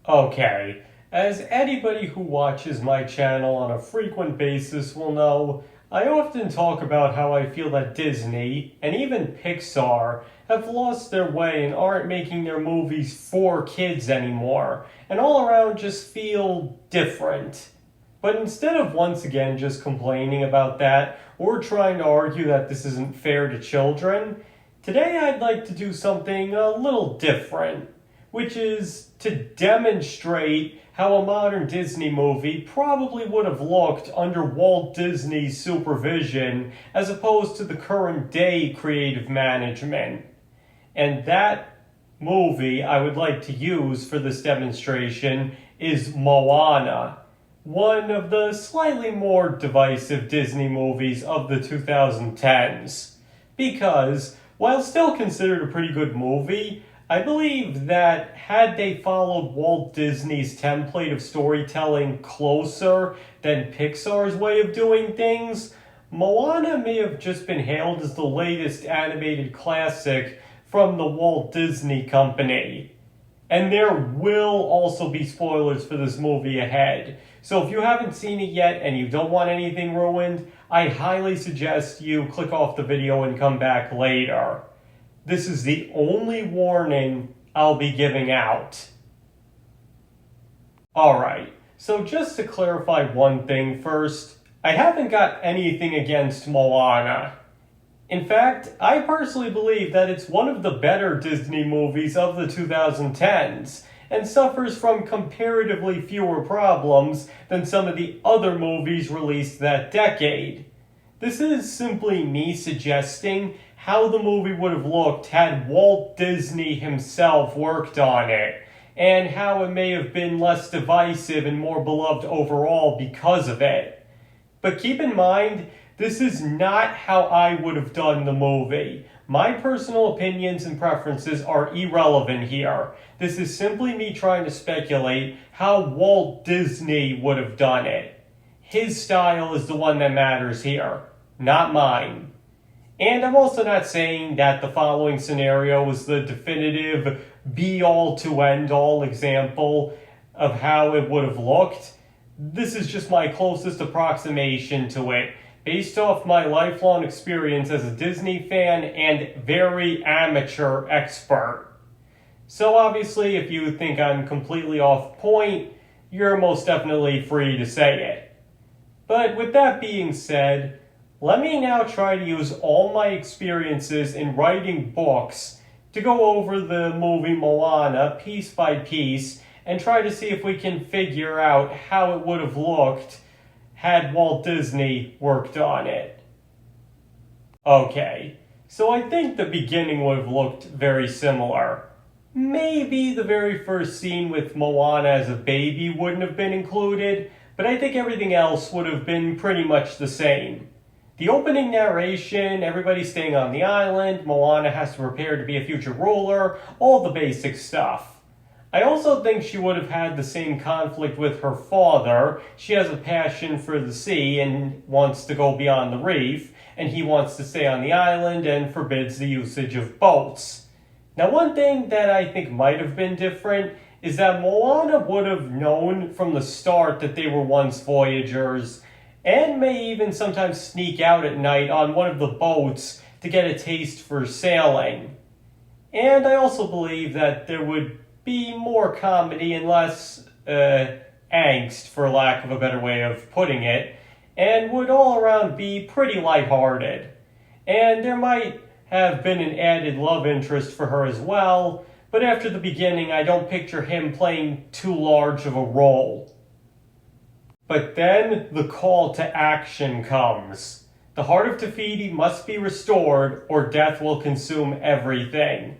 Okay, as anybody who watches my channel on a frequent basis will know, I often talk about how I feel that Disney, and even Pixar, have lost their way and aren't making their movies for kids anymore, and all around just feel different. But instead of once again just complaining about that, or trying to argue that this isn't fair to children, today I'd like to do something a little different, which is to demonstrate how a modern Disney movie probably would have looked under Walt Disney's supervision as opposed to the current day creative management. And that movie I would like to use for this demonstration is Moana, one of the slightly more divisive Disney movies of the 2010s. Because, while still considered a pretty good movie, I believe that had they followed Walt Disney's template of storytelling closer than Pixar's way of doing things, Moana may have just been hailed as the latest animated classic from the Walt Disney Company. And there will also be spoilers for this movie ahead. So if you haven't seen it yet and you don't want anything ruined, I highly suggest you click off the video and come back later. This is the only warning I'll be giving out. Alright, so just to clarify one thing first, I haven't got anything against Moana. In fact, I personally believe that it's one of the better Disney movies of the 2010s and suffers from comparatively fewer problems than some of the other movies released that decade. This is simply me suggesting how the movie would have looked had Walt Disney himself worked on it, and how it may have been less divisive and more beloved overall because of it. But keep in mind, this is not how I would have done the movie. My personal opinions and preferences are irrelevant here. This is simply me trying to speculate how Walt Disney would have done it. His style is the one that matters here, not mine. And I'm also not saying that the following scenario is the definitive be-all to end-all example of how it would have looked. This is just my closest approximation to it, based off my lifelong experience as a Disney fan and very amateur expert. So obviously, if you think I'm completely off point, you're most definitely free to say it. But with that being said, let me now try to use all my experiences in writing books to go over the movie Moana piece by piece and try to see if we can figure out how it would have looked had Walt Disney worked on it. Okay, so I think the beginning would have looked very similar. Maybe the very first scene with Moana as a baby wouldn't have been included, but I think everything else would have been pretty much the same. The opening narration, everybody staying on the island, Moana has to prepare to be a future ruler, all the basic stuff. I also think she would have had the same conflict with her father. She has a passion for the sea and wants to go beyond the reef, and he wants to stay on the island and forbids the usage of boats. Now, one thing that I think might have been different is that Moana would have known from the start that they were once voyagers, and may even sometimes sneak out at night on one of the boats to get a taste for sailing. And I also believe that there would be more comedy and less angst, for lack of a better way of putting it, and would all around be pretty lighthearted. And there might have been an added love interest for her as well, but after the beginning I don't picture him playing too large of a role. But then the call to action comes. The heart of Te Fiti must be restored or death will consume everything.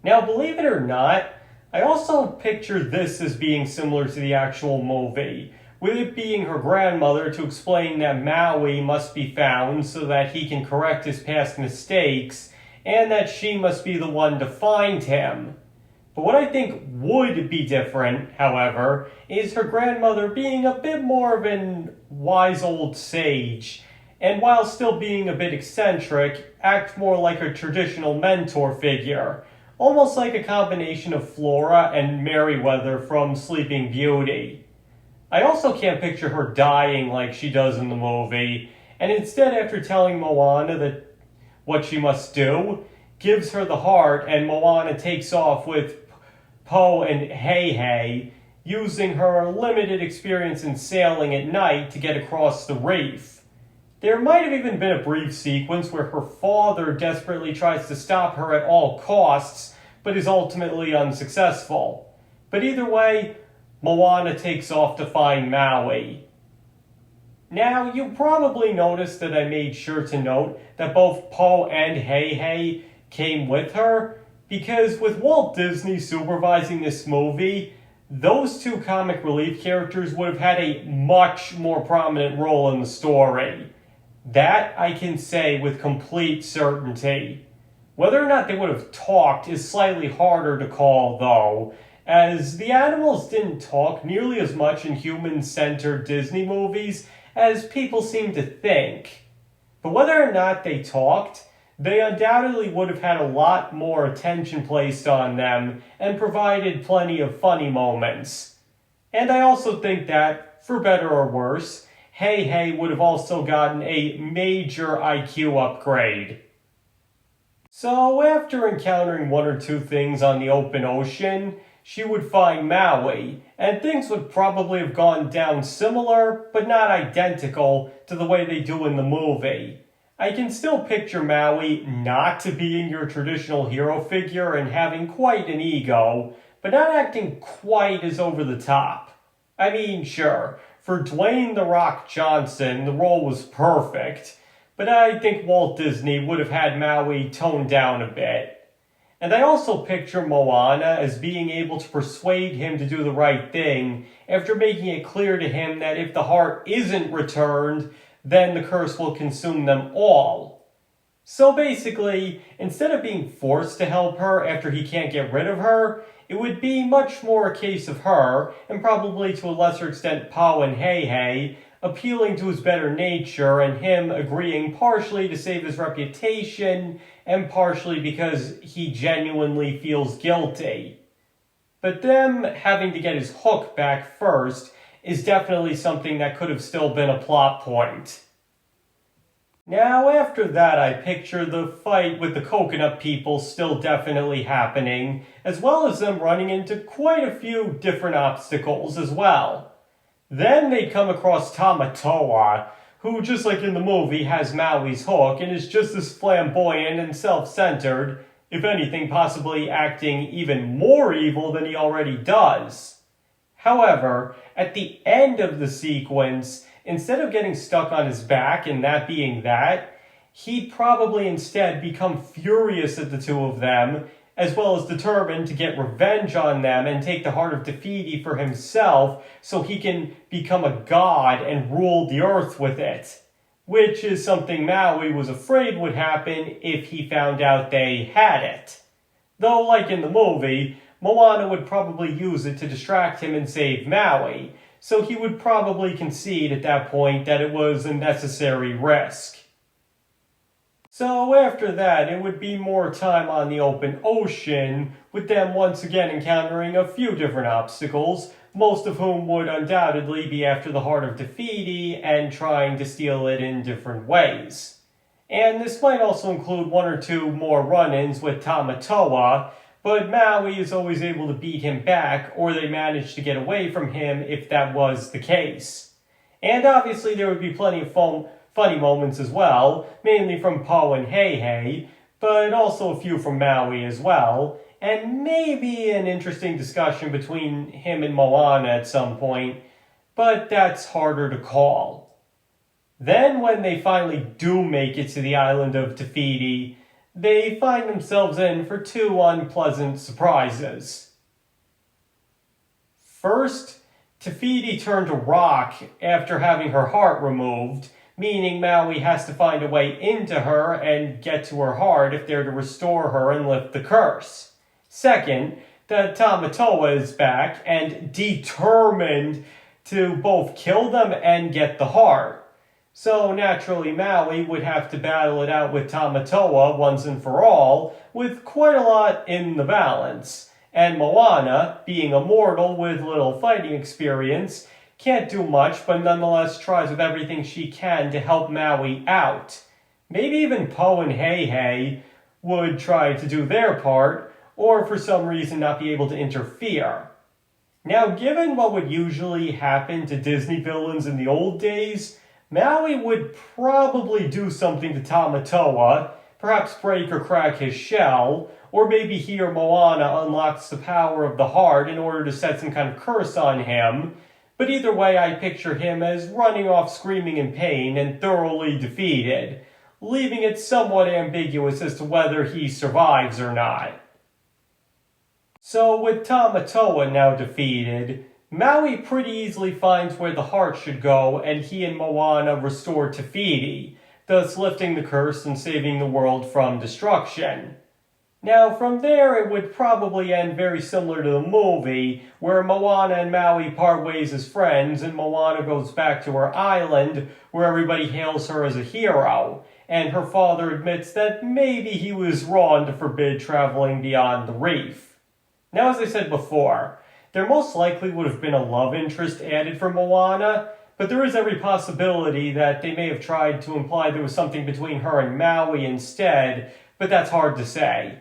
Now, believe it or not, I also picture this as being similar to the actual movie, with it being her grandmother to explain that Maui must be found so that he can correct his past mistakes, and that she must be the one to find him. But what I think would be different, however, is her grandmother being a bit more of an wise old sage, and while still being a bit eccentric, act more like a traditional mentor figure, almost like a combination of Flora and Merryweather from Sleeping Beauty. I also can't picture her dying like she does in the movie, and instead, after telling Moana that what she must do, gives her the heart, and Moana takes off with Po and Heihei, using her limited experience in sailing at night to get across the reef. There might have even been a brief sequence where her father desperately tries to stop her at all costs, but is ultimately unsuccessful. But either way, Moana takes off to find Maui. Now, you probably noticed that I made sure to note that both Po and Heihei came with her, because with Walt Disney supervising this movie, those two comic relief characters would have had a much more prominent role in the story. That I can say with complete certainty. Whether or not they would have talked is slightly harder to call, though, as the animals didn't talk nearly as much in human-centered Disney movies as people seem to think. But whether or not they talked, they undoubtedly would have had a lot more attention placed on them and provided plenty of funny moments. And I also think that, for better or worse, Heihei would have also gotten a major IQ upgrade. So after encountering one or two things on the open ocean, she would find Maui, and things would probably have gone down similar, but not identical, to the way they do in the movie. I can still picture Maui not to being your traditional hero figure and having quite an ego, but not acting quite as over the top. I mean, sure, for Dwayne "The Rock" Johnson, the role was perfect, but I think Walt Disney would have had Maui toned down a bit. And I also picture Moana as being able to persuade him to do the right thing after making it clear to him that if the heart isn't returned, then the curse will consume them all. So basically, instead of being forced to help her after he can't get rid of her, it would be much more a case of her, and probably to a lesser extent Po and Heihei, appealing to his better nature and him agreeing partially to save his reputation and partially because he genuinely feels guilty. But them having to get his hook back first is definitely something that could have still been a plot point. Now, after that, I picture the fight with the coconut people still definitely happening, as well as them running into quite a few different obstacles as well. Then they come across Tamatoa, who, just like in the movie, has Maui's hook and is just as flamboyant and self-centered, if anything, possibly acting even more evil than he already does. However, at the end of the sequence, instead of getting stuck on his back and that being that, he'd probably instead become furious at the two of them, as well as determined to get revenge on them and take the heart of Te Fiti for himself so he can become a god and rule the earth with it. Which is something Maui was afraid would happen if he found out they had it. Though, like in the movie, Moana would probably use it to distract him and save Maui, so he would probably concede at that point that it was a necessary risk. So after that, it would be more time on the open ocean, with them once again encountering a few different obstacles, most of whom would undoubtedly be after the heart of Te Fiti and trying to steal it in different ways. And this might also include one or two more run-ins with Tamatoa, but Maui is always able to beat him back, or they manage to get away from him if that was the case. And obviously there would be plenty of funny moments as well, mainly from Po and Heihei, but also a few from Maui as well, and maybe an interesting discussion between him and Moana at some point, but that's harder to call. Then when they finally do make it to the island of Te Fiti, they find themselves in for two unpleasant surprises. First, Te Fiti turned to rock after having her heart removed, meaning Maui has to find a way into her and get to her heart if they're to restore her and lift the curse. Second, that Tamatoa is back and determined to both kill them and get the heart. So naturally Maui would have to battle it out with Tamatoa once and for all, with quite a lot in the balance. And Moana, being a mortal with little fighting experience, can't do much but nonetheless tries with everything she can to help Maui out. Maybe even Po and Heihei would try to do their part, or for some reason not be able to interfere. Now, given what would usually happen to Disney villains in the old days, Maui would probably do something to Tamatoa, perhaps break or crack his shell, or maybe he or Moana unlocks the power of the heart in order to set some kind of curse on him. But either way, I picture him as running off screaming in pain and thoroughly defeated, leaving it somewhat ambiguous as to whether he survives or not. So with Tamatoa now defeated, Maui pretty easily finds where the heart should go, and he and Moana restore Te Fiti, thus lifting the curse and saving the world from destruction. Now from there it would probably end very similar to the movie, where Moana and Maui part ways as friends and Moana goes back to her island where everybody hails her as a hero, and her father admits that maybe he was wrong to forbid traveling beyond the reef. Now as I said before, there most likely would have been a love interest added for Moana, but there is every possibility that they may have tried to imply there was something between her and Maui instead, but that's hard to say.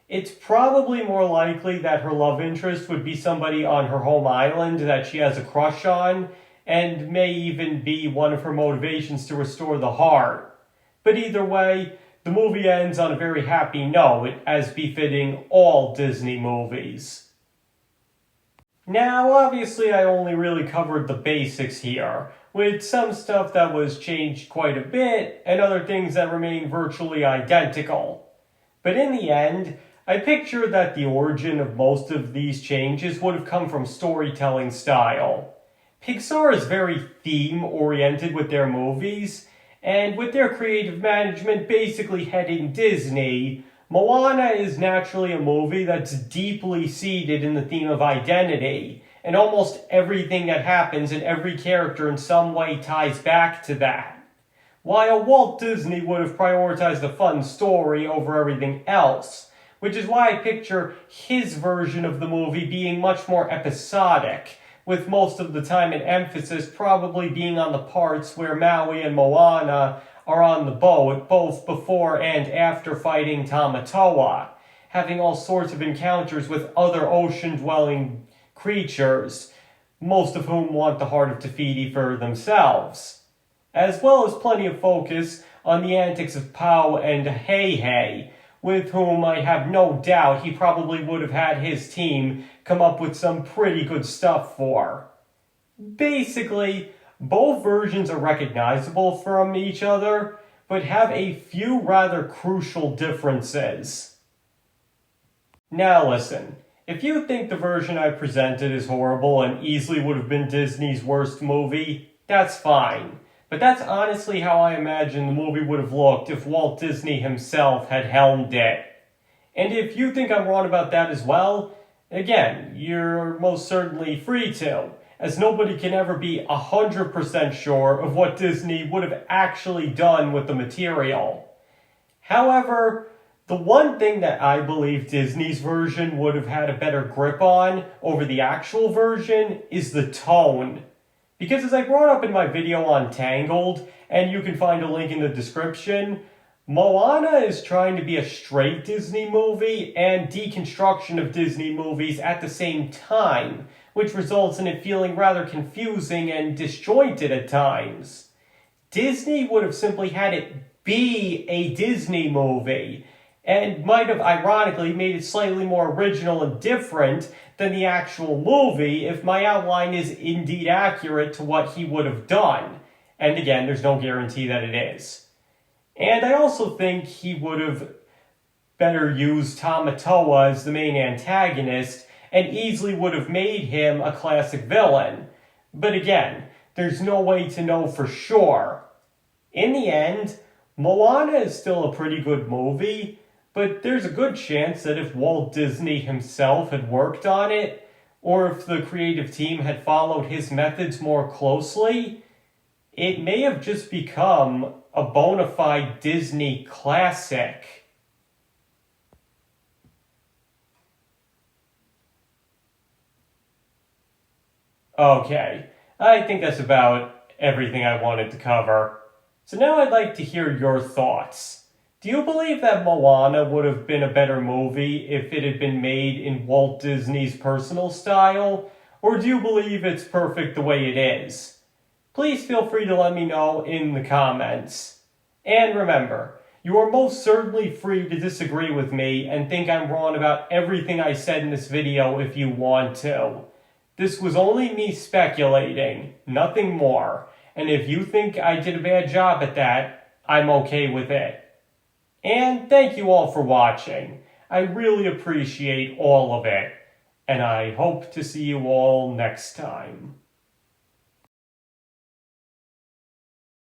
It's probably more likely that her love interest would be somebody on her home island that she has a crush on, and may even be one of her motivations to restore the heart. But either way, the movie ends on a very happy note, as befitting all Disney movies. Now, obviously I only really covered the basics here, with some stuff that was changed quite a bit, and other things that remain virtually identical. But in the end, I picture that the origin of most of these changes would have come from storytelling style. Pixar is very theme-oriented with their movies, and with their creative management basically heading Disney, Moana is naturally a movie that's deeply seated in the theme of identity, and almost everything that happens in every character in some way ties back to that. While Walt Disney would have prioritized a fun story over everything else, which is why I picture his version of the movie being much more episodic, with most of the time and emphasis probably being on the parts where Maui and Moana are on the boat, both before and after fighting Tamatoa, having all sorts of encounters with other ocean-dwelling creatures, most of whom want the heart of Te Fiti for themselves, as well as plenty of focus on the antics of Po and Heihei, with whom I have no doubt he probably would have had his team come up with some pretty good stuff for. Basically, both versions are recognizable from each other, but have a few rather crucial differences. Now listen, if you think the version I presented is horrible and easily would have been Disney's worst movie, that's fine. But that's honestly how I imagine the movie would have looked if Walt Disney himself had helmed it. And if you think I'm wrong about that as well, again, you're most certainly free to, as nobody can ever be 100% sure of what Disney would have actually done with the material. However, the one thing that I believe Disney's version would have had a better grip on over the actual version is the tone. Because as I brought up in my video on Tangled, and you can find a link in the description, Moana is trying to be a straight Disney movie and deconstruction of Disney movies at the same time, which results in it feeling rather confusing and disjointed at times. Disney would have simply had it be a Disney movie, and might have ironically made it slightly more original and different than the actual movie if my outline is indeed accurate to what he would have done. And again, there's no guarantee that it is. And I also think he would have better used Tamatoa as the main antagonist and easily would have made him a classic villain. But again, there's no way to know for sure. In the end, Moana is still a pretty good movie, but there's a good chance that if Walt Disney himself had worked on it, or if the creative team had followed his methods more closely, it may have just become a bona fide Disney classic. Okay, I think that's about everything I wanted to cover. So now I'd like to hear your thoughts. Do you believe that Moana would have been a better movie if it had been made in Walt Disney's personal style? Or do you believe it's perfect the way it is? Please feel free to let me know in the comments. And remember, you are most certainly free to disagree with me and think I'm wrong about everything I said in this video if you want to. This was only me speculating, nothing more. And if you think I did a bad job at that, I'm okay with it. And thank you all for watching. I really appreciate all of it. And I hope to see you all next time.